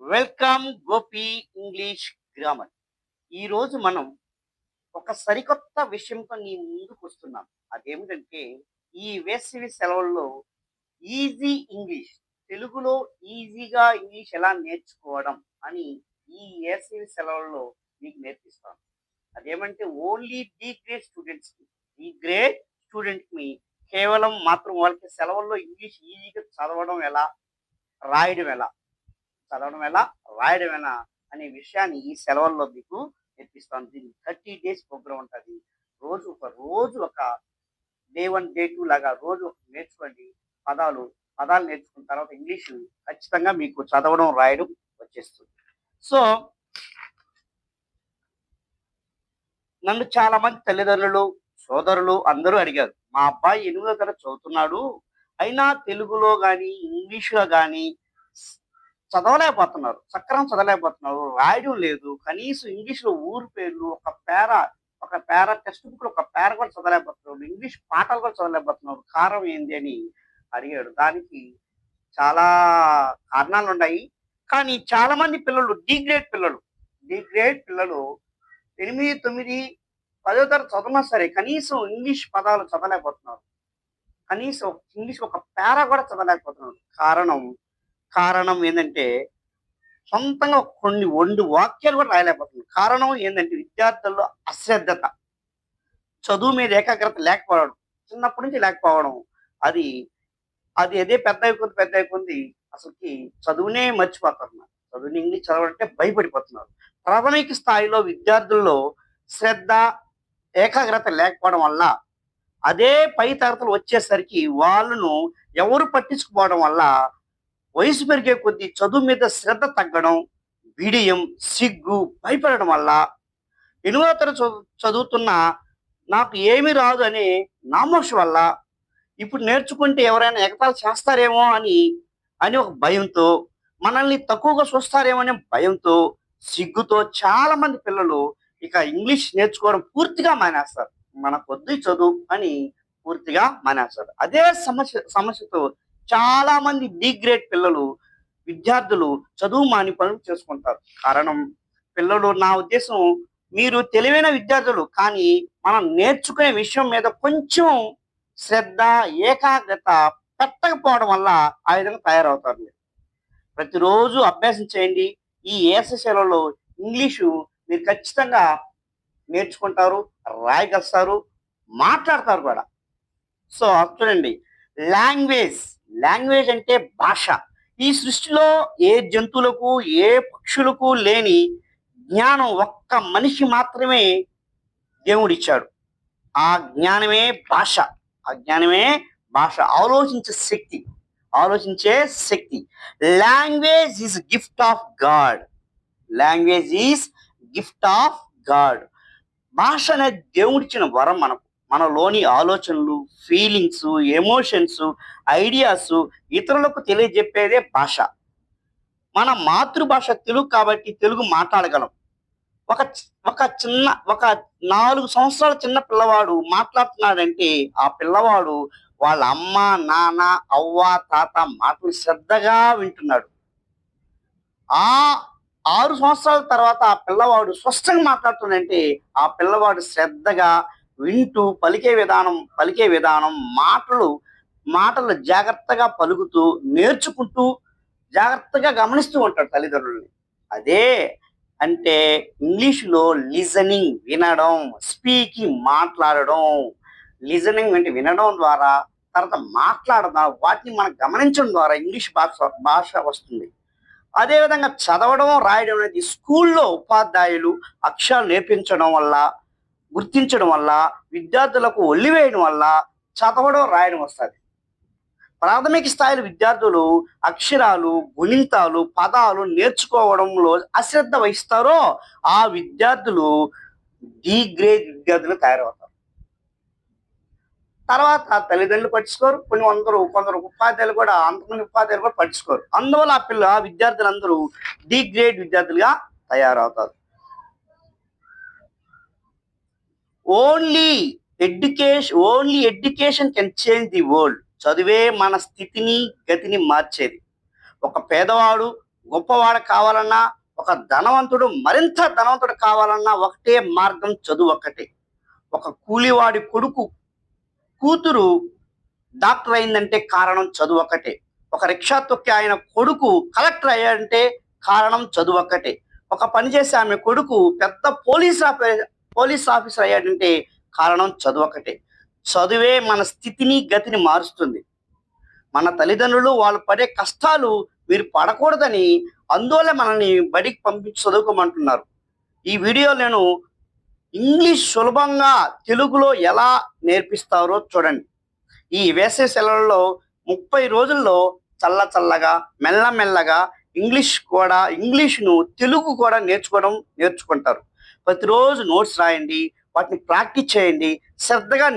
Welcome Gopi English grammar. ఈరోజు మనం ఒక సరికొత్త విషయంతో నీ ముందుకు వస్తున్నాం. అదేమిటంటే ఈ వేసవి సెలవుల్లో ఈజీ ఇంగ్లీష్, తెలుగులో ఈజీగా ఇంగ్లీష్ ఎలా నేర్చుకోవడం అని ఈ వేసవి సెలవుల్లో మీకు నేర్పిస్తాను. అదేమంటే ఓన్లీ డి గ్రేడ్ స్టూడెంట్స్‌కి. డి గ్రేడ్ స్టూడెంట్‌ని కేవలం మాత్రం వాళ్ళకి సెలవుల్లో ఇంగ్లీష్ ఈజీగా చదవడం ఎలా? రాయడం ఎలా? చదవడం ఎలా? రాయడం ఎలా? అనే విషయాన్ని ఈ సెలవుల్లో మీకు నేర్పిస్తాను. దీనికి 30 డేస్ ప్రోగ్రామ్ ఉంటది. రోజు ఒక డే 1, డే 2 లాగా రోజు నేర్చుకోండి. పదాలు, పదాలు నేర్చుకున్న తర్వాత ఇంగ్లీషు ఖచ్చితంగా మీకు చదవడం, రాయడం వచ్చేస్తుంది. సో, నన్ను చాలామంది తల్లిదండ్రులు, సోదరులు అందరూ అడిగారు. మా అబ్బాయి 8వ తరగతి చదువుతున్నాడు. అయినా తెలుగులో గాని, ఇంగ్లీష్‌లో గాని స్ చదవలేకపోతున్నారు. సక్రమంగా చదవలేకపోతున్నారు. రాయడం లేదు. కనీసం ఇంగ్లీష్‌లో ఊరు పేర్లు, ఒక పేరా టెక్స్ట్ బుక్‌లో ఒక పేరా కూడా చదవలేకపోతున్నారు. ఇంగ్లీష్ పాఠాలు కూడా చదవలేకపోతున్నారు. కారణం ఏంది అని అడిగాడు. దానికి చాలా కారణాలున్నాయి. కానీ చాలామంది పిల్లలు డి గ్రేడ్ పిల్లలు 8, 9, 10వ తరగతి చదివినా సరే కనీసం ఇంగ్లీష్ పదాలు చదవలేకపోతున్నారు. కనీసం ఇంగ్లీష్ ఒక పేరా కూడా చదవలేకపోతున్నారు. కారణం ఏందంటే సొంతంగా కొన్ని 2 వాక్యాలు కూడా రాయలేకపోతున్నారు. కారణం ఏందంటే విద్యార్థుల్లో అశ్రద్ధత. చదువు మీద ఏకాగ్రత లేకపోవడం. చిన్నప్పటి నుంచి లేకపోవడం. అది అది అదే పెద్దయిపోతుంది అసలకి చదువునే మర్చిపోతున్నారు. చదువుని ఇంగ్లీష్ చదవాలంటే భయపడిపోతున్నారు. ప్రాథమిక స్థాయిలో విద్యార్థుల్లో శ్రద్ధ, ఏకాగ్రత లేకపోవడం వల్ల అదే పై తరగతులు వచ్చేసరికి వాళ్ళను ఎవరు పట్టించుకోపోవడం వల్ల వయసు పెరిగే కొద్దీ చదువు మీద శ్రద్ధ తగ్గడం, బిడియం, సిగ్గు, భయపడడం వల్ల 8వ తరగతి చదువుతున్న నాకు ఏమీ రాదు అనే నామోషి వల్ల ఇప్పుడు నేర్చుకుంటే ఎవరైనా ఎగతాళి చేస్తారేమో అని ఒక భయంతో, మనల్ని తక్కువగా చూస్తారేమో అనే భయంతో, సిగ్గుతో చాలామంది పిల్లలు ఇక ఇంగ్లీష్ నేర్చుకోవడం పూర్తిగా మానేస్తారు. మనకొద్దు ఈ చదువు అని పూర్తిగా మానేస్తారు. అదే సమస్యతో చాలామంది డి గ్రేడ్ విద్యార్థులు చదువు మాని పనులు చేసుకుంటారు. కారణం పిల్లలు నా ఉద్దేశం మీరు తెలివైన విద్యార్థులు. కానీ మనం నేర్చుకునే విషయం మీద కొంచెం శ్రద్ధ, ఏకాగ్రత పెట్టకపోవడం వల్ల ఆ విధంగా తయారవుతారు మీరు. ప్రతిరోజు అభ్యాసం చేయండి. ఈ ఏస సెలవులో ఇంగ్లీషు మీరు ఖచ్చితంగా నేర్చుకుంటారు, రాయగలుగుతారు, మాట్లాడతారు కూడా. సో, చూడండి లాంగ్వేజ్, లాంగ్వేజ్ అంటే భాష. ఈ సృష్టిలో ఏ జంతువులకు, ఏ పక్షులకు లేని జ్ఞానం ఒక్క మనిషి మాత్రమే దేవుడిచ్చాడు. ఆ జ్ఞానమే భాష. ఆ జ్ఞానమే భాష. ఆలోచించే శక్తి. Language is gift of God. Language is gift of God. భాష అనేది దేవుడిచ్చిన వరం మనకు. మనలోని ఆలోచనలు, ఫీలింగ్స్, ఎమోషన్స్, ఐడియాస్ ఇతరులకు తెలియజెప్పేదే భాష. మన మాతృభాష తెలుగు కాబట్టి తెలుగు మాట్లాడగలం. ఒక ఒక 4 సంవత్సరాల చిన్న పిల్లవాడు మాట్లాడుతున్నాడంటే ఆ పిల్లవాడు వాళ్ళ అమ్మ, నాన్న, అవ్వ, తాత మాటలు శ్రద్ధగా వింటున్నాడు. ఆ 6 సంవత్సరాల తర్వాత ఆ పిల్లవాడు స్పష్టంగా మాట్లాడుతున్నాడంటే ఆ పిల్లవాడు శ్రద్ధగా వింటూ పలికే విధానం మాటలు జాగ్రత్తగా పలుకుతూ, నేర్చుకుంటూ, జాగ్రత్తగా గమనిస్తూ ఉంటాడు తల్లిదండ్రులని. అదే అంటే ఇంగ్లీష్‌లో లిజనింగ్ వినడం, స్పీకింగ్ మాట్లాడడం. లిజనింగ్ అంటే వినడం ద్వారా, తర్వాత మాట్లాడడం, వాటిని మనం గమనించడం ద్వారా ఇంగ్లీష్ భాష వస్తుంది. అదే విధంగా చదవడం, రాయడం అనేది స్కూల్లో ఉపాధ్యాయులు అక్షరాలు నేర్పించడం వల్ల, గుర్తించడం వల్ల, విద్యార్థులకు ఒల్లివేయడం వల్ల చదవడం, రాయడం వస్తది. ప్రాథమిక స్థాయిలో విద్యార్థులు అక్షరాలు, గుణింతాలు, పదాలు నేర్చుకోవడంలో అశ్రద్ధ వహిస్తారో ఆ విద్యార్థులు డి గ్రేడ్ విద్యార్థులు తయారవుతారు. తర్వాత తల్లిదండ్రులు పట్టించుకోరు. కొందరు అంతమంది ఉపాధ్యాయులు కూడా పట్టించుకోరు. అందువల్ల ఆ విద్యార్థులందరూ డి గ్రేడ్ విద్యార్థులుగా తయారవుతారు. Only education can change the world. చదువే మన స్థితిని, గతిని మార్చేది. ఒక పేదవాడు గొప్పవాడు కావాలన్నా, ఒక ధనవంతుడు మరింత ధనవంతుడు కావాలన్నా ఒకటే మార్గం, చదువు ఒక్కటే. ఒక కూలివాడి కొడుకు కూతురు డాక్టర్ అయిందంటే కారణం చదువు ఒక్కటే. ఒక రిక్షా తొక్కి ఆయన కొడుకు కలెక్టర్ అయ్యాడంటే కారణం చదువు ఒక్కటే. ఒక పని చేసే ఆమె కొడుకు పెద్ద పోలీస్ ఆఫీసర్ అయ్యాడంటే కారణం చదువు ఒక్కటే. చదువే మన స్థితిని గతిని మారుస్తుంది. మన తల్లిదండ్రులు వాళ్ళు పడే కష్టాలు మీరు పడకూడదని అందువల్ల మనల్ని బడికి పంపించి చదువుకోమంటున్నారు. ఈ వీడియో నేను ఇంగ్లీష్ సులభంగా తెలుగులో ఎలా నేర్పిస్తారో చూడండి. ఈ వేసవి సెలవుల్లో 30 రోజుల్లో చల్లగా మెల్లమెల్లగా ఇంగ్లీష్ను తెలుగు కూడా నేర్చుకుంటారు. ప్రతిరోజు నోట్స్ రాయండి, వాటిని ప్రాక్టీస్ చేయండి, శ్రద్ధగా